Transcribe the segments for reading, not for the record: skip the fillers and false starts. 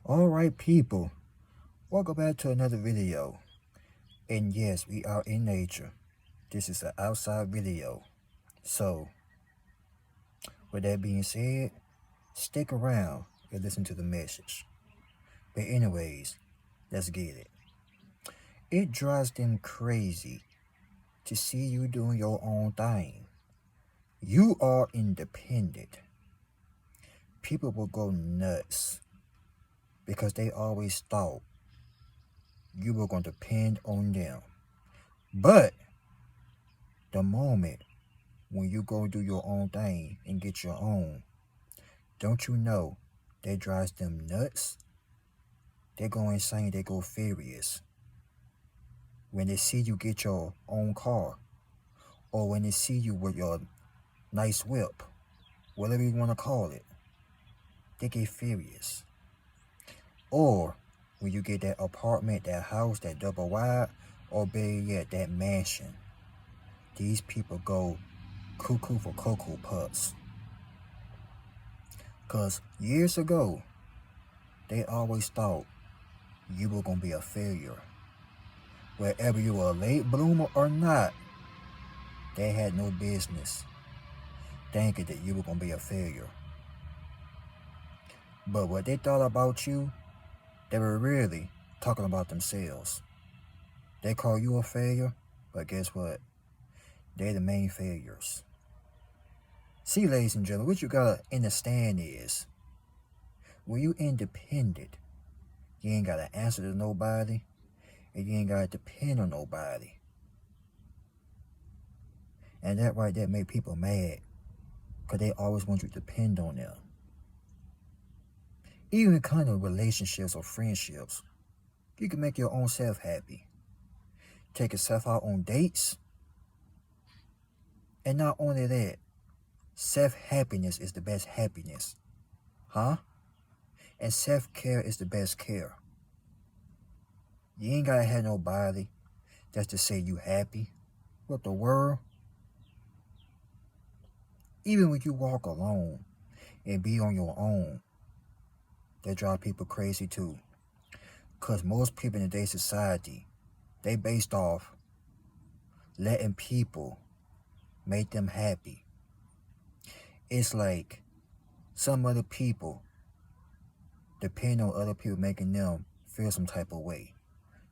Alright people, welcome back to another video. And yes, we are in nature. This is an outside video. So, with that being said, stick around and listen to the message. But anyways, let's get it. It drives them crazy to see you doing your own thing. You are independent. People will go nuts because they always thought you were going to depend on them. But the moment when you go do your own thing and get your own, don't you know that drives them nuts? They go insane, they go furious. When they see you get your own car, or when they see you with your nice whip, whatever you want to call it, they get furious. Or when you get that apartment, that house, that double wide, or better yet, that mansion, these people go cuckoo for Cocoa Puffs. Because years ago, they always thought you were going to be a failure. Wherever you were a late bloomer or not, they had no business thinking that you were going to be a failure. But what they thought about you, they were really talking about themselves. They call you a failure, but guess what? They're the main failures. See, ladies and gentlemen, what you gotta understand is, when you independent, you ain't gotta answer to nobody, and you ain't gotta depend on nobody. And that right there make people mad, because they always want you to depend on them. Even in kind of relationships or friendships, you can make your own self happy. Take yourself out on dates. And not only that, self-happiness is the best happiness. Huh? And self-care is the best care. You ain't gotta have nobody just to say you happy. What the world? Even when you walk alone and be on your own, that drive people crazy too. Because most people in today's society, they based off letting people make them happy. It's like some other people depend on other people making them feel some type of way,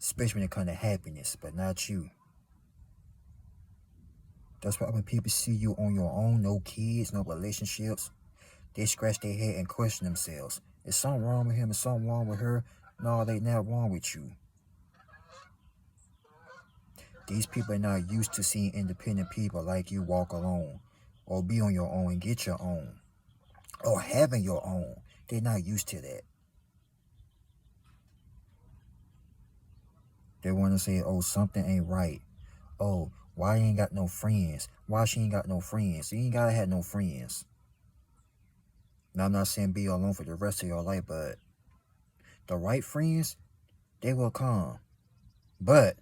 especially when it comes to happiness, but not you. That's why when people see you on your own, no kids, no relationships, they scratch their head and question themselves. Is something wrong with him? Is something wrong with her? No, they not wrong with you. These people are not used to seeing independent people like you walk alone, or be on your own and get your own, or having your own. They're not used to that. They want to say, oh, something ain't right. Oh, why you ain't got no friends? Why she ain't got no friends? You ain't gotta have no friends. Now, I'm not saying be alone for the rest of your life, but the right friends, they will come. But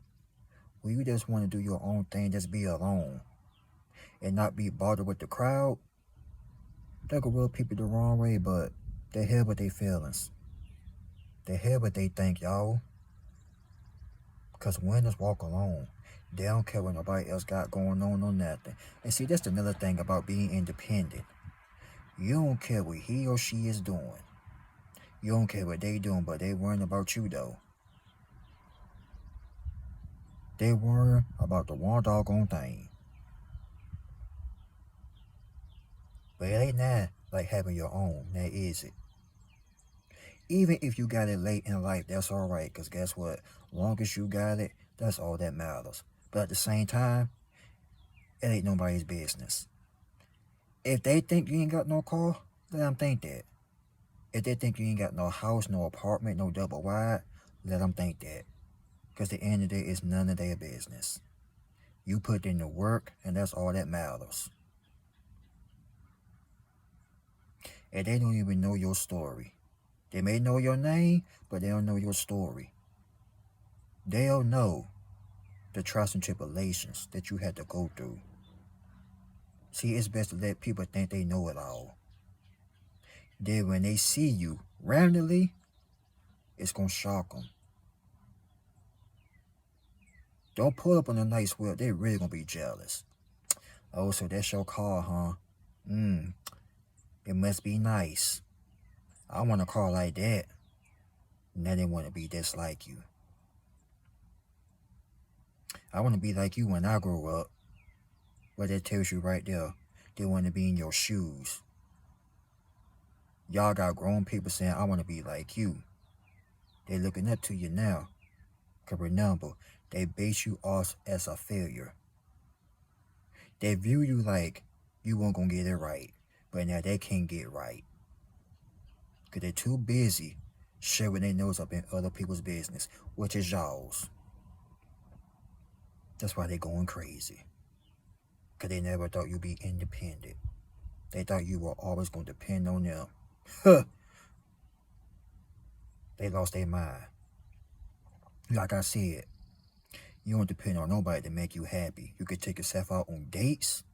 when you just want to do your own thing, just be alone and not be bothered with the crowd, they can rub people the wrong way, but they hell with their feelings. They hell what they think, y'all. Because winners walk alone. They don't care what nobody else got going on or nothing. And see, that's another thing about being independent. You don't care what he or she is doing. You don't care what they doing, but they worrying about you, though. They worry about the one doggone thing. But it ain't that like having your own, now is it? Even if you got it late in life, that's alright, because guess what? Long as you got it, that's all that matters. But at the same time, it ain't nobody's business. If they think you ain't got no car, let them think that. If they think you ain't got no house, no apartment, no double wide, let them think that. Because at the end of the day, it's none of their business. You put in the work, and that's all that matters. And they don't even know your story. They may know your name, but they don't know your story. They'll know the trials and tribulations that you had to go through. See, it's best to let people think they know it all. Then when they see you randomly, It's going to shock them. Don't pull up on a nice whip. They really going to be jealous. Oh, so that's your car, huh? It must be nice. I want a car like that. Now they want to be just like you. I want to be like you when I grow up. Well, that tells you right there. They want to be in your shoes. Y'all got grown people saying, I want to be like you. They looking up to you now. Because remember, they base you off as a failure. They view you like you weren't going to get it right. But now they can't get right. Because they're too busy shoving their nose up in other people's business, which is y'all's. That's why they're going crazy. Because they never thought you'd be independent. They thought you were always going to depend on them. Huh. They lost their mind. Like I said, you don't depend on nobody to make you happy. You could take yourself out on dates.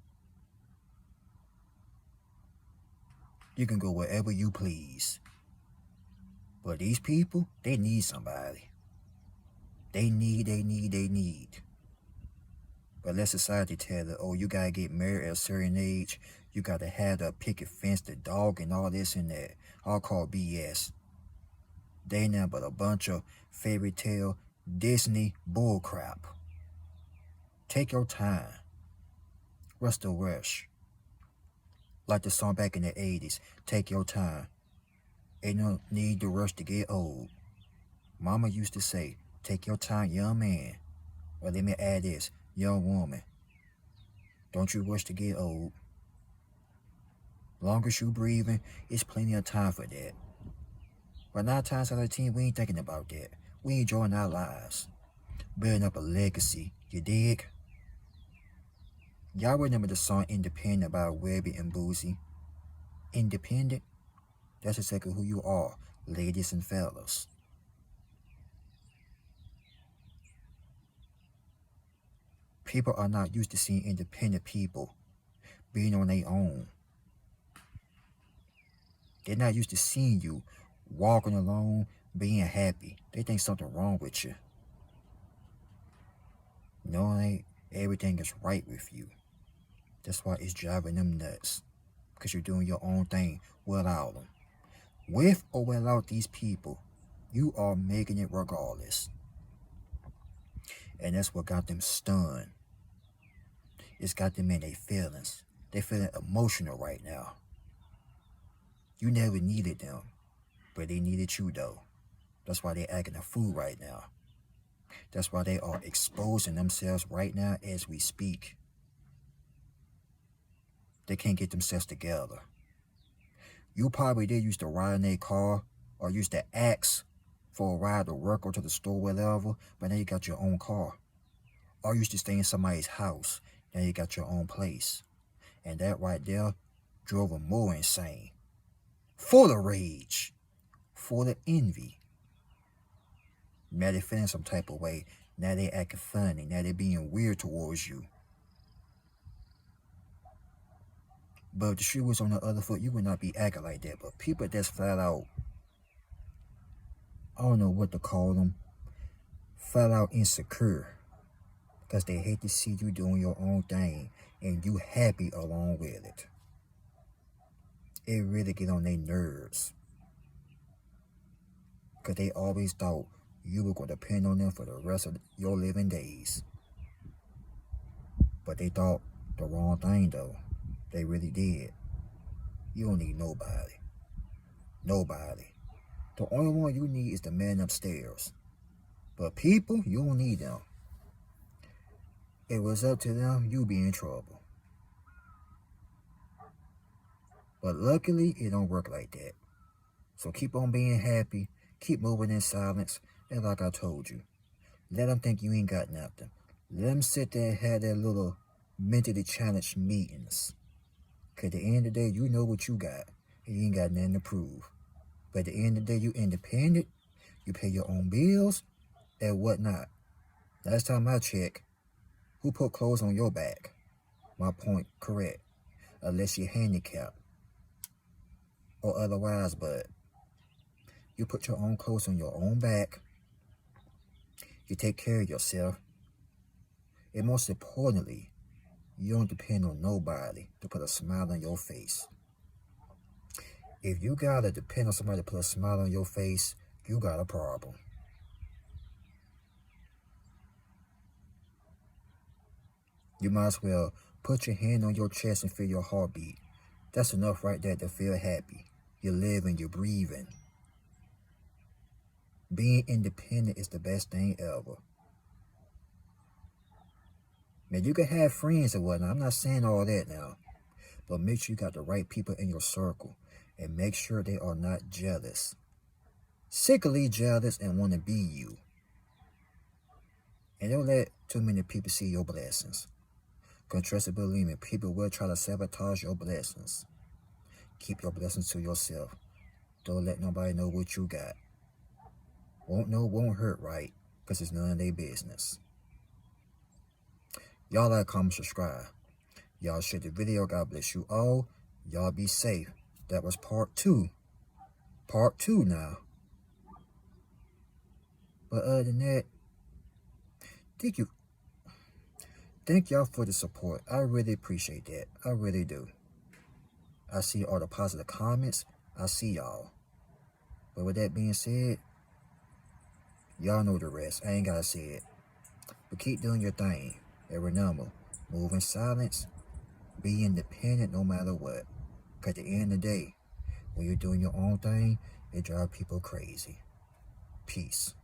You can go wherever you please. But these people, they need somebody. They need. But let society tell them, oh, you gotta get married at a certain age. You gotta have the picket fence, the dog, and all this and that. All called BS. They ain't nothing but a bunch of fairy tale Disney bullcrap. Take your time. What's the rush? Like the song back in the 80s, take your time. Ain't no need to rush to get old. Mama used to say, take your time, young man. Or let me add this, young woman. Don't you rush to get old. Long as you breathing, it's plenty of time for that. But 9 times out of 10, we ain't thinking about that. We enjoying our lives. Building up a legacy, you dig? Y'all remember the song Independent by Webby and Boozy? Independent? That's exactly who you are, ladies and fellas. People are not used to seeing independent people being on their own. They're not used to seeing you walking alone, being happy. They think something wrong with you. Knowing everything is right with you. That's why it's driving them nuts. Because you're doing your own thing without them. With or without these people, you are making it regardless. And that's what got them stunned. It's got them in their feelings. They're feeling emotional right now. You never needed them, but they needed you though. That's why they're acting a fool right now. That's why they are exposing themselves right now as we speak. They can't get themselves together. You probably did used to ride in a car or used to ask for a ride to work or to the store, whatever, but now you got your own car. Or you used to stay in somebody's house, now you got your own place. And that right there drove them more insane. Full of rage. Full of envy. Now they're feeling some type of way. Now they're acting funny. Now they're being weird towards you. But if the shoe was on the other foot, you would not be acting like that. But people that's flat out, I don't know what to call them, flat out insecure. Because they hate to see you doing your own thing and you happy along with it. It really get on their nerves. Because they always thought you were going to depend on them for the rest of your living days. But they thought the wrong thing though. They really did. You don't need nobody. Nobody. The only one you need is the man upstairs. But people, you don't need them. If it was up to them, you'd be in trouble. But luckily, it don't work like that. So keep on being happy. Keep moving in silence. And like I told you, let them think you ain't got nothing. Let them sit there and have their little mentally challenged meetings. Because at the end of the day, you know what you got. And you ain't got nothing to prove. But at the end of the day, you independent. You pay your own bills and whatnot. Last time I checked, who put clothes on your back? My point correct. Unless you're handicapped. Or otherwise, but You put your own clothes on your own back. You take care of yourself. And most importantly, you don't depend on nobody to put a smile on your face. If you gotta depend on somebody to put a smile on your face, you got a problem. You might as well put your hand on your chest and feel your heartbeat. That's enough right there to feel happy. You're living, you're breathing. Being independent is the best thing ever. Now, you can have friends and whatnot. I'm not saying all that now. But make sure you got the right people in your circle. And make sure they are not jealous. Sickly jealous and want to be you. And don't let too many people see your blessings. Because trust and believe me, people will try to sabotage your blessings. Keep your blessings to yourself. Don't let nobody know what you got. Won't know, won't hurt, right? Because it's none of their business. Y'all like, comment, subscribe. Y'all share the video. God bless you all. Y'all be safe. That was part 2. Part 2 now. But other than that, thank y'all for the support. I really appreciate that. I really do. I see all the positive comments. I see y'all. But with that being said, y'all know the rest. I ain't gotta say it. But keep doing your thing. And remember, move in silence. Be independent no matter what. Because at the end of the day, when you're doing your own thing, it drives people crazy. Peace.